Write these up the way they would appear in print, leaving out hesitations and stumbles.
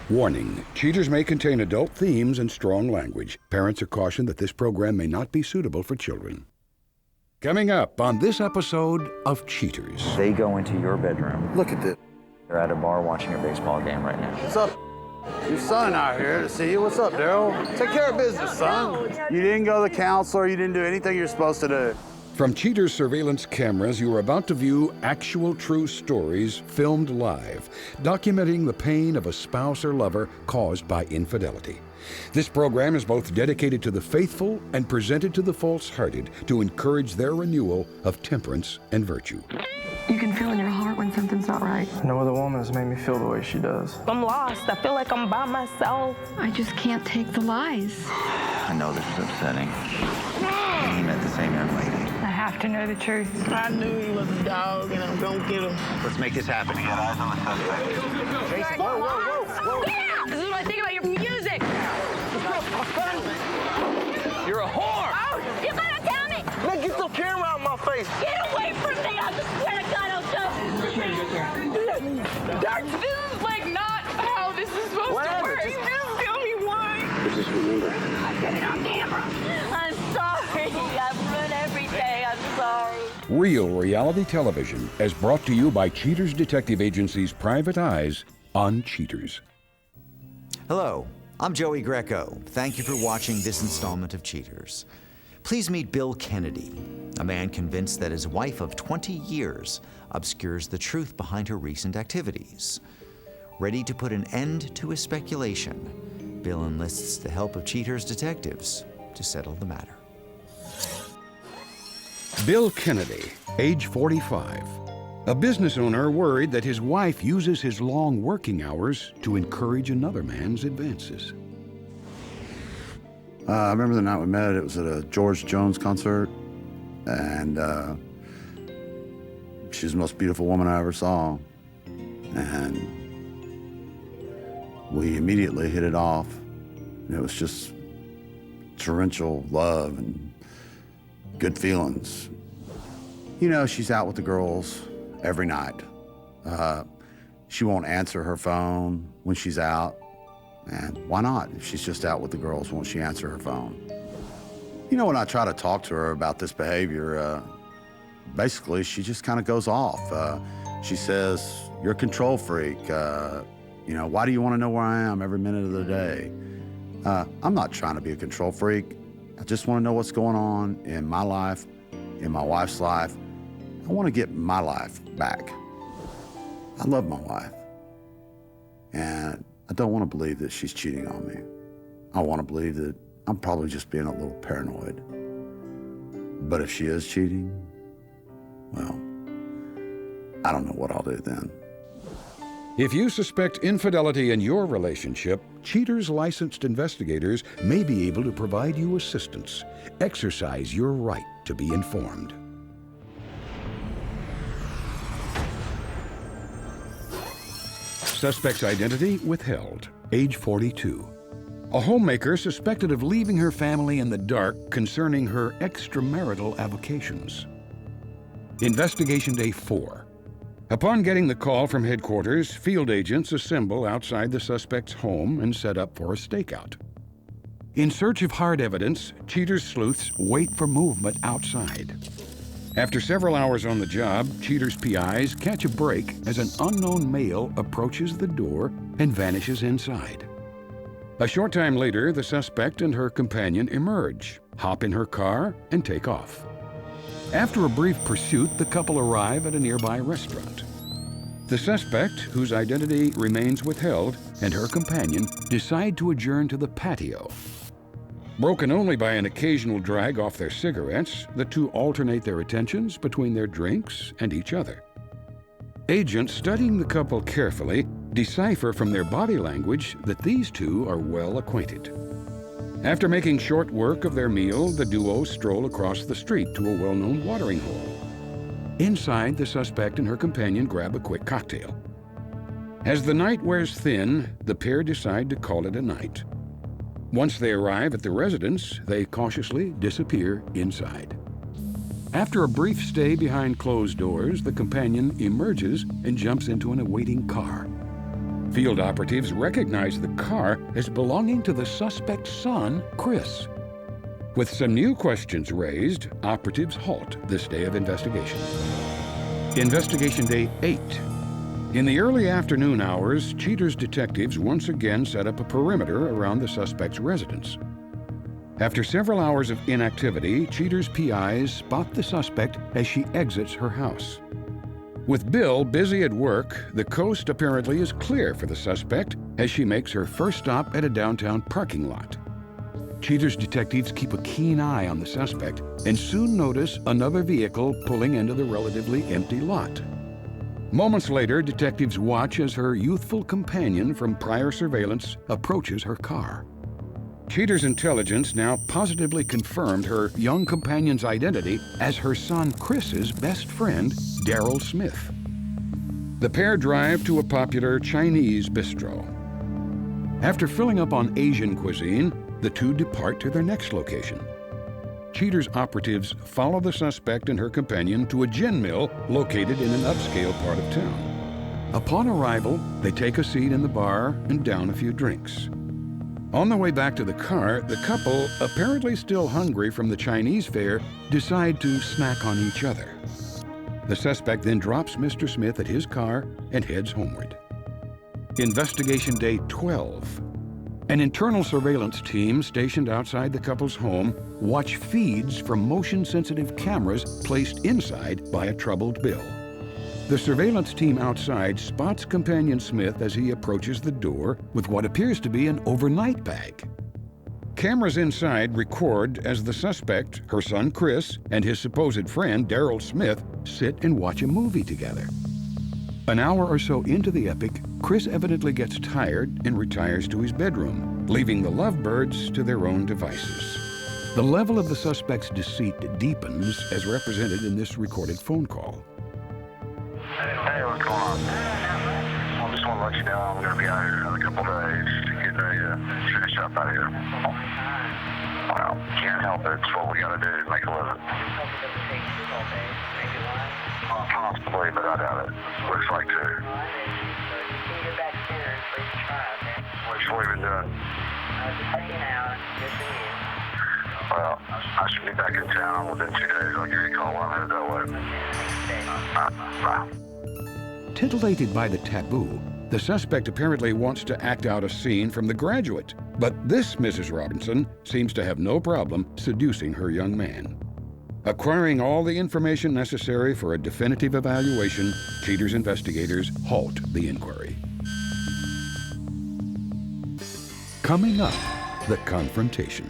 Warning, cheaters may contain adult themes and strong language. Parents are cautioned that this program may not be suitable for children. Coming up on this episode of Cheaters. They go into your bedroom. Look at this. They're at a bar watching a baseball game right now. What's up? Your son out here to see you. What's up, Daryl? Take care of business, son. You didn't go to the counselor. You didn't do anything you're supposed to do. From Cheaters surveillance cameras, you are about to view actual true stories filmed live, documenting the pain of a spouse or lover caused by infidelity. This program is both dedicated to the faithful and presented to the false-hearted to encourage their renewal of temperance and virtue. You can feel in your heart when something's not right. No other woman has made me feel the way she does. I'm lost. I feel like I'm by myself. I just can't take the lies. I know this is upsetting. He met the same young lady. I have to know the truth. I knew he was a dog, and I'm gonna get him. Let's make this happen. Get eyes on the suspect. Jason, whoa. Yeah! This is what I think about your music. You're a whore! Oh, you gotta tell me! Man, get the camera out of my face! Get away from me! I swear to God, I'll show you. This is like not how this is supposed to work. Just tell me why. Just remember, I got it on camera. I'm sorry. I've run every day. I'm sorry. Real reality television is brought to you by Cheaters Detective Agency's Private Eyes on Cheaters. Hello, I'm Joey Greco. Thank you for watching this installment of Cheaters. Please meet Bill Kennedy, a man convinced that his wife of 20 years obscures the truth behind her recent activities. Ready to put an end to his speculation, Bill enlists the help of Cheaters detectives to settle the matter. Bill Kennedy, age 45. A business owner worried that his wife uses his long working hours to encourage another man's advances. I remember the night we met. It was at a George Jones concert, and she was the most beautiful woman I ever saw. And we immediately hit it off. And it was just torrential love and good feelings. You know, she's out with the girls every night. She won't answer her phone when she's out. And why not? If she's just out with the girls, won't she answer her phone? You know, when I try to talk to her about this behavior, basically she just kind of goes off. She says, "You're a control freak. You know, why do you want to know where I am every minute of the day?" I'm not trying to be a control freak. I just want to know what's going on in my life, in my wife's life. I want to get my life back. I love my wife. And I don't want to believe that she's cheating on me. I want to believe that I'm probably just being a little paranoid. But if she is cheating, well, I don't know what I'll do then. If you suspect infidelity in your relationship, Cheaters licensed investigators may be able to provide you assistance. Exercise your right to be informed. Suspect's identity withheld, age 42. A homemaker suspected of leaving her family in the dark concerning her extramarital avocations. Investigation day 4. Upon getting the call from headquarters, field agents assemble outside the suspect's home and set up for a stakeout. In search of hard evidence, Cheaters sleuths wait for movement outside. After several hours on the job, Cheaters PIs catch a break as an unknown male approaches the door and vanishes inside. A short time later, the suspect and her companion emerge, hop in her car, and take off. After a brief pursuit, the couple arrive at a nearby restaurant. The suspect, whose identity remains withheld, and her companion decide to adjourn to the patio. Broken only by an occasional drag off their cigarettes, the two alternate their attentions between their drinks and each other. Agents studying the couple carefully decipher from their body language that these two are well acquainted. After making short work of their meal, the duo stroll across the street to a well-known watering hole. Inside, the suspect and her companion grab a quick cocktail. As the night wears thin, the pair decide to call it a night. Once they arrive at the residence, they cautiously disappear inside. After a brief stay behind closed doors, the companion emerges and jumps into an awaiting car. Field operatives recognize the car as belonging to the suspect's son, Chris. With some new questions raised, operatives halt this day of investigation. Investigation Day 8. In the early afternoon hours, Cheaters detectives once again set up a perimeter around the suspect's residence. After several hours of inactivity, Cheaters' PIs spot the suspect as she exits her house. With Bill busy at work, the coast apparently is clear for the suspect as she makes her first stop at a downtown parking lot. Cheaters detectives keep a keen eye on the suspect and soon notice another vehicle pulling into the relatively empty lot. Moments later, detectives watch as her youthful companion from prior surveillance approaches her car. Cheaters' intelligence now positively confirmed her young companion's identity as her son Chris's best friend, Daryl Smith. The pair drive to a popular Chinese bistro. After filling up on Asian cuisine, the two depart to their next location. Cheaters operatives follow the suspect and her companion to a gin mill located in an upscale part of town. Upon arrival, they take a seat in the bar and down a few drinks. On the way back to the car, the couple, apparently still hungry from the Chinese fare, decide to snack on each other. The suspect then drops Mr. Smith at his car and heads homeward. Investigation Day 12. An internal surveillance team stationed outside the couple's home watch feeds from motion-sensitive cameras placed inside by a troubled Bill. The surveillance team outside spots companion Smith as he approaches the door with what appears to be an overnight bag. Cameras inside record as the suspect, her son Chris, and his supposed friend Daryl Smith sit and watch a movie together. An hour or so into the epic, Chris evidently gets tired and retires to his bedroom, leaving the lovebirds to their own devices. The level of the suspect's deceit deepens as represented in this recorded phone call. Hey, what's going on? I just want to let you know I'm going to be out here in a couple days to get a finish up out here. Well, can't help it. It's what we got to do to make a living. Possibly, but I doubt it. Looks like to. What have you been doing? Well, I should be back in town within 2 days. I'll give you a call when I'm headed that way. Bye. Titillated by the taboo, the suspect apparently wants to act out a scene from The Graduate, but this Mrs. Robinson seems to have no problem seducing her young man. Acquiring all the information necessary for a definitive evaluation, Cheaters investigators halt the inquiry. Coming up, the confrontation.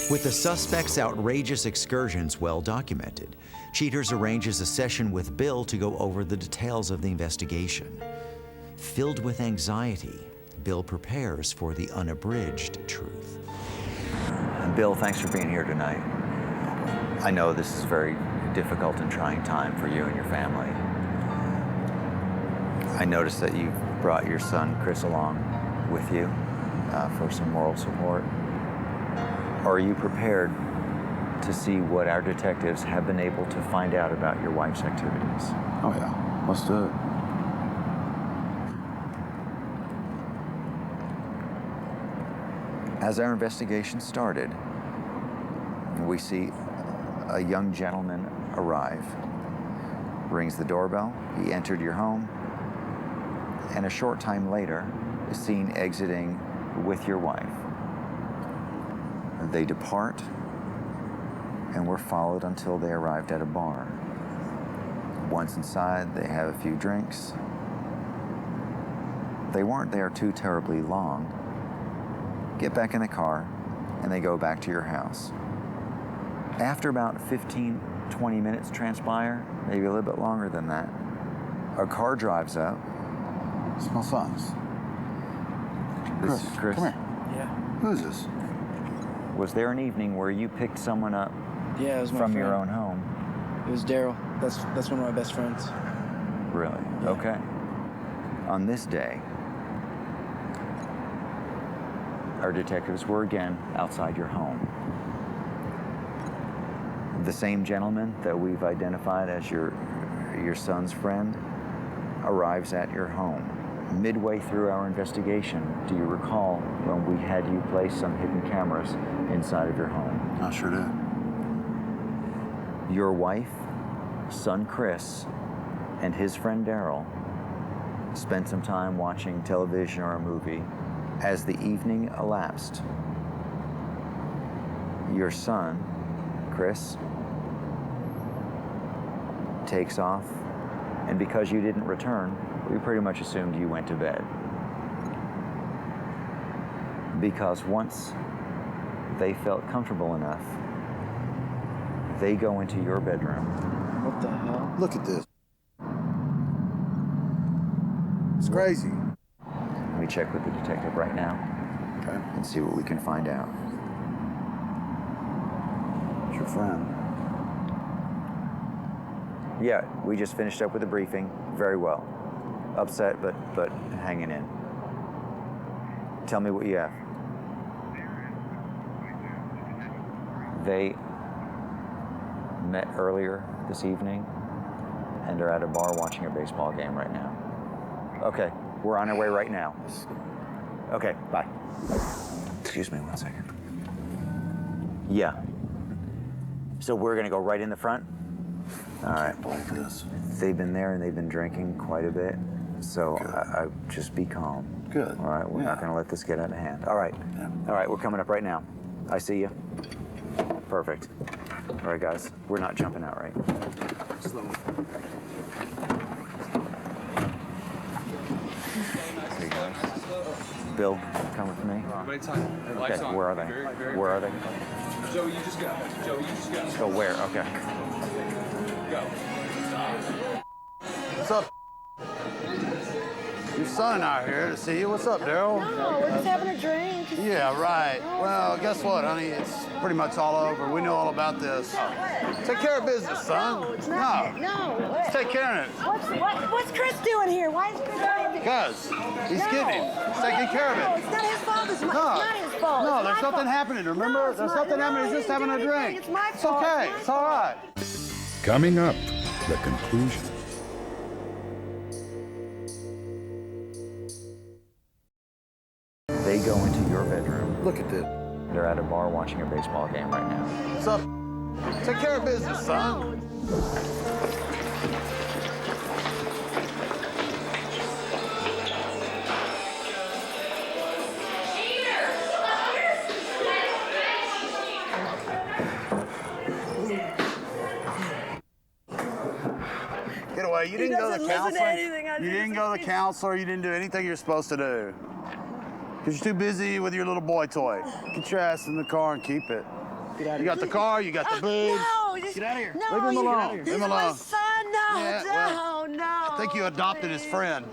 With the suspect's outrageous excursions well documented, Cheaters arranges a session with Bill to go over the details of the investigation. Filled with anxiety, Bill prepares for the unabridged truth. Bill, thanks for being here tonight. I know this is a very difficult and trying time for you and your family. I noticed that you've brought your son Chris along with you for some moral support. Are you prepared to see what our detectives have been able to find out about your wife's activities? Oh yeah, let's do it. As our investigation started, we see a young gentleman arrive. Rings the doorbell, he entered your home, and a short time later is seen exiting with your wife. They depart and were followed until they arrived at a bar. Once inside, they have a few drinks. They weren't there too terribly long. Get back in the car, and they go back to your house. After about 15, 20 minutes transpire, maybe a little bit longer than that, a car drives up. Smells nice. This is Chris. Come here. Yeah. Who is this? Was there an evening where you picked someone up Yeah, it was my from friend. your own home? It was Daryl. That's one of my best friends. Really? Yeah. Okay. On this day, our detectives were again outside your home. The same gentleman that we've identified as your son's friend arrives at your home. Midway through our investigation, do you recall when we had you place some hidden cameras inside of your home? I sure do. Your wife, son Chris, and his friend Daryl spent some time watching television or a movie. As the evening elapsed, your son, Chris, takes off, and because you didn't return, we pretty much assumed you went to bed. Because once they felt comfortable enough, they go into your bedroom. What the hell? Look at this. It's crazy. Let me check with the detective right now. Okay. And see what we can find out. It's your friend. Yeah, we just finished up with the briefing. Very well. Upset, but hanging in. Tell me what you have. They met earlier this evening and are at a bar watching a baseball game right now. Okay, we're on our way right now. Okay, bye. Excuse me 1 second. Yeah. So we're gonna go right in the front? All right. Believe this. They've been there and they've been drinking quite a bit, so I just be calm. Good. All right, we're not going to let this get out of hand. All right. Yeah. All right, we're coming up right now. I see you. Perfect. All right, guys, we're not jumping out, right? There you go. Bill, come with me. Okay, where are they? Where are they? Joey, you just go. Joey, you just go. Go where? Okay. Go. What's up? Your son and I are here to see you. What's up, Daryl? No, we're just having a drink. Yeah, right. Well, guess what, honey? It's pretty much all over. We know all about this. Take care of business, son. No, it's not. No. Let's take care of it. What's Chris doing here? Why is Chris doing here? Because he's kidding. He's taking care of No, it. it's not his fault. It's not his fault. No, It's there's my nothing fault. happening. Remember? No, it's There's not. nothing No, happening. he He's just didn't having do a anything. drink. It's my It's fault. okay. It's It's my all right. Coming up, the conclusion. They go into your bedroom. Look at this. They're at a bar watching a baseball game right now. What's up? Take care of business, son. Get away. You didn't go to the counselor. You didn't go to the counselor. You didn't do anything you're supposed to do. Because you're too busy with your little boy toy. Get your ass in the car and keep it. You got the car, you got the booze. No, Get out of here. No, Leave him alone. He's Leave him my alone. son. No, Yeah, well, no. I think you adopted his friend.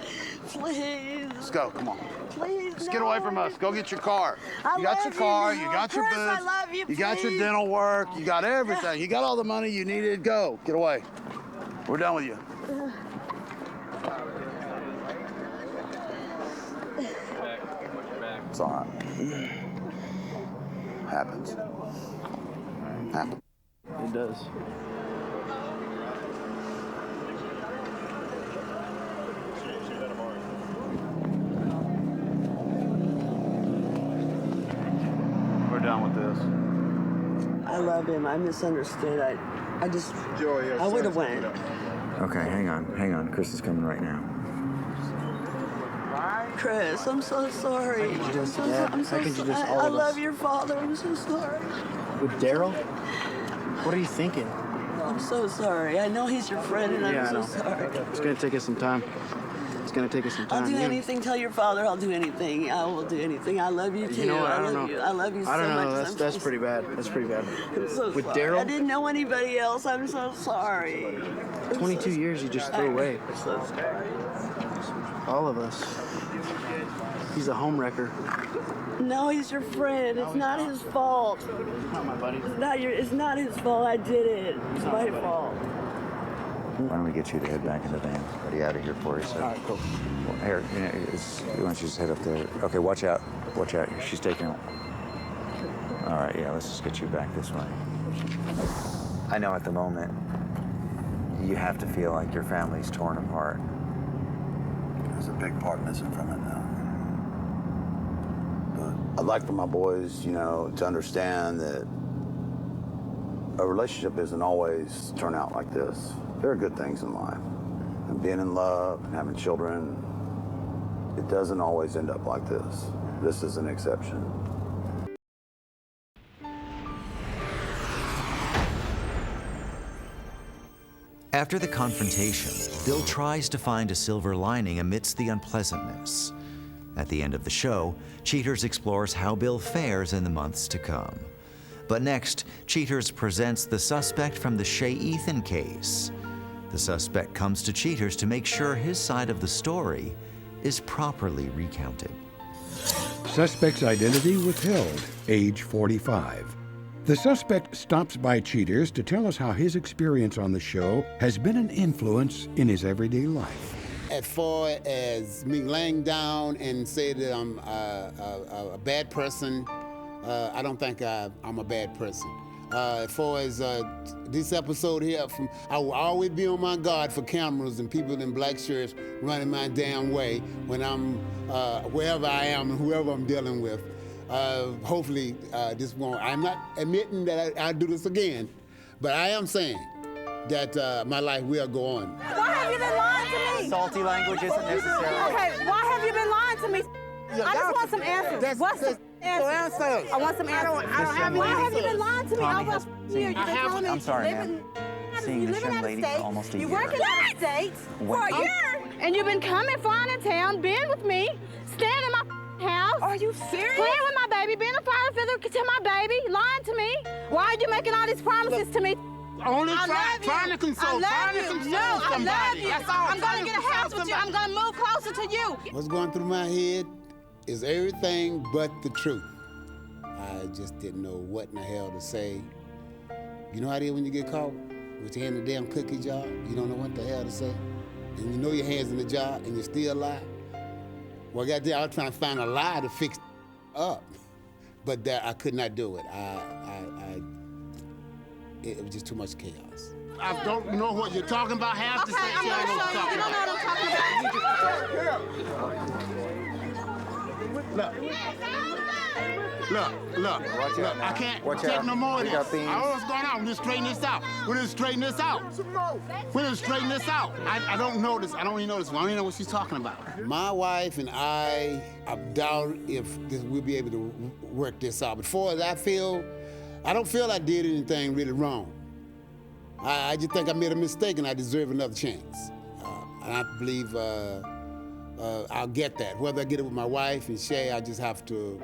Please. Let's go. Come on. Please. Just get away from us. Go get your car. I You got your love car. you. You got your Chris, I booze. love you, You got your please. dental work. You got everything. You got all the money you needed. Go. Get away. We're done with you. It's all right. Happens. Happens. It does. We're done with this. I love him. I misunderstood. I just, I would have went. Okay, hang on. Chris is coming right now. Chris, I'm so sorry. How could you just- I'm so, Dad, I'm so how could you sorry. just all I of us? love your father. I'm so sorry. With Daryl? What are you thinking? I'm so sorry. I know he's your friend, and Yeah, I I'm know. so sorry. It's gonna take us some time. It's gonna take us some time. I'll do You- anything. Tell your father I'll do anything. I will do anything. I love you too. You know what? I don't love know. you. I love you so I don't much. know. I'm That's so pretty bad. That's pretty bad. I'm so With sorry. Daryl? I didn't know anybody else. I'm so sorry. 22 years you just threw away. I'm so sorry. All of us. He's a home wrecker. No, he's your friend. It's not his fault. Not my buddy. It's not his fault. I did it. It's my fault. Why don't we get you to head back in the van? Ready out of here for you, so. All right, cool. Well, here, why don't you just head up there? Okay, watch out. Watch out. She's taking. All right, yeah, let's just get you back this way. I know at the moment you have to feel like your family's torn apart. There's a big part missing from it now. But I'd like for my boys, you know, to understand that a relationship doesn't always turn out like this. There are good things in life. And being in love and having children, it doesn't always end up like this. This is an exception. After the confrontation, Bill tries to find a silver lining amidst the unpleasantness. At the end of the show, Cheaters explores how Bill fares in the months to come. But next, Cheaters presents the suspect from the Shea Ethan case. The suspect comes to Cheaters to make sure his side of the story is properly recounted. Suspect's identity withheld, age 45. The suspect stops by Cheaters to tell us how his experience on the show has been an influence in his everyday life. As far as me laying down and say that I'm a bad person, I don't think I'm a bad person. As far as this episode here, I will always be on my guard for cameras and people in black shirts running my damn way when I'm wherever I am and whoever I'm dealing with. Hopefully this won't. I'm not admitting that I'll do this again, but I am saying that my life will go on. Why have you been lying to me? Salty language isn't necessary. Okay, why have you been lying to me? I just want some answers. What's the answer? I want some answers. Why have you been lying to me over a year? You've been telling me I'm sorry, ma'am. Seeing this young lady for almost a year. You're working out of state for a year, and you've been coming, flying in town, being with me, staying in my house. Are you serious? Playing with my baby, being a father figure to my baby, lying to me. Why are you making all these promises to me? Only trying to console, somebody. I love you. I'm going to get a house with you. I'm going to move closer to you. What's going through my head is everything but the truth. I just didn't know what in the hell to say. You know how it is when you get caught with your hand in the damn cookie jar? You don't know what the hell to say. And you know your hand's in the jar and you're still alive. Well, goddamn, I was trying to find a lie to fix up. But that I could not do it. It was just too much chaos. I don't know what you're talking about. Half the I'm going to show you. You don't know what I'm talking about. Look. I can't take no more of this. I don't know what's going on. We're just straighten this out. I don't know this. I don't even know this. I don't even know what she's talking about. My wife and I doubt if we'll be able to work this out. But as far as I don't feel I did anything really wrong. I just think I made a mistake and I deserve another chance. And I believe I'll get that. Whether I get it with my wife and Shay, I just have to,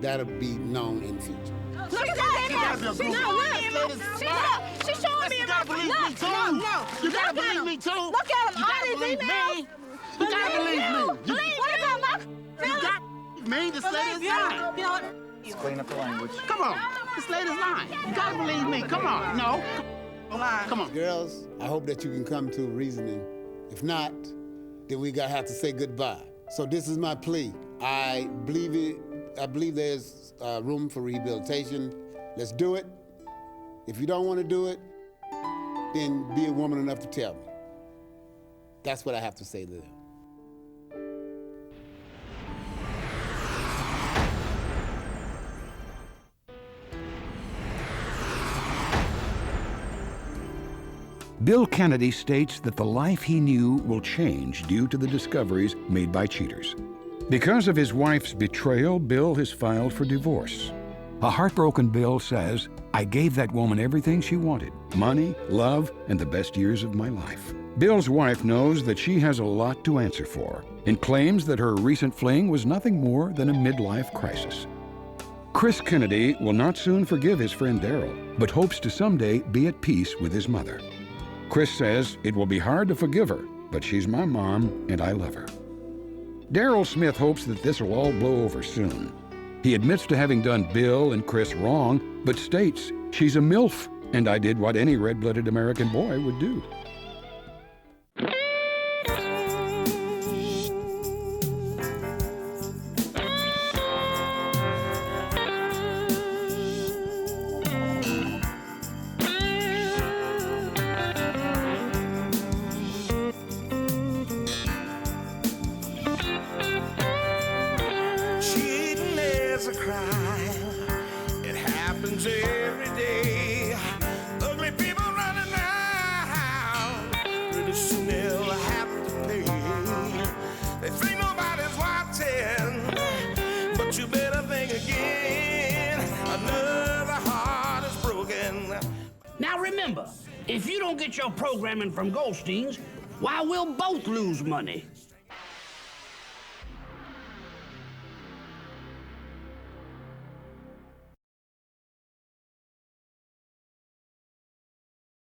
that'll be known in the future. Look at that! She's showing me about No. You gotta believe me too. Look at him, all these emails. You gotta believe me. What about my You got me. This lady's lying. You know what? Let's clean up the language. Come on. This lady's lying. You gotta believe me. Come on. No. Come on. Girls, I hope that you can come to reasoning. If not, then we gotta have to say goodbye. So this is my plea. I believe there's room for rehabilitation. Let's do it. If you don't want to do it, then be a woman enough to tell me. That's what I have to say to them. Bill Kennedy states that the life he knew will change due to the discoveries made by Cheaters. Because of his wife's betrayal, Bill has filed for divorce. A heartbroken Bill says, "I gave that woman everything she wanted, money, love, and the best years of my life." Bill's wife knows that she has a lot to answer for and claims that her recent fling was nothing more than a midlife crisis. Chris Kennedy will not soon forgive his friend Daryl, but hopes to someday be at peace with his mother. Chris says it will be hard to forgive her, but she's my mom and I love her. Daryl Smith hopes that this will all blow over soon. He admits to having done Bill and Chris wrong, but states, "She's a MILF, and I did what any red-blooded American boy would do." If you don't get your programming from Goldstein's, why, we'll both lose money.